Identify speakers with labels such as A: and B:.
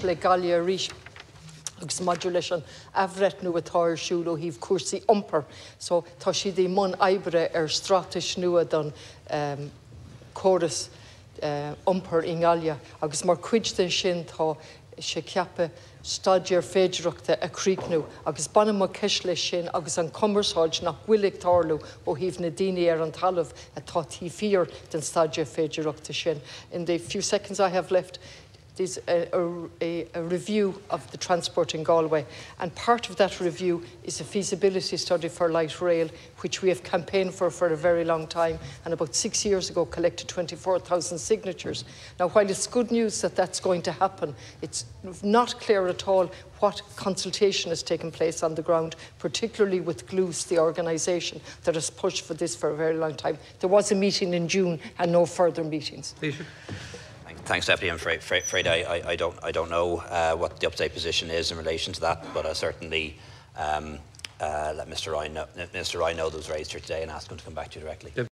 A: Le Galway rís agus modulation athbhreithniú atá siúl ó híh cúrsaí iompair. So tá siad í mon oibre stratais nua don córas iompair in Galway agus mar cuid den sin tá sé ceappa staidir féidireachta a críochnú agus banna má ceis lei sin agus an commerceáid nach bhuilig tarlú ó híh na daoine ar an talamh atá tíofaíor den staidir féidireachta sin. In the few seconds I have left, there's a review of the transport in Galway, and part of that review is a feasibility study for light rail, which we have campaigned for a very long time, and about 6 years ago collected 24,000 signatures. Now, while it's good news that that's going to happen, it's not clear at all what consultation has taken place on the ground, particularly with GLUS, the organisation that has pushed for this for a very long time. There was a meeting in June and no further meetings.
B: Thanks, Deputy. I'm afraid I don't know what the update position is in relation to that, but I certainly let Mr. Ryan know that was raised here today and ask him to come back to you directly.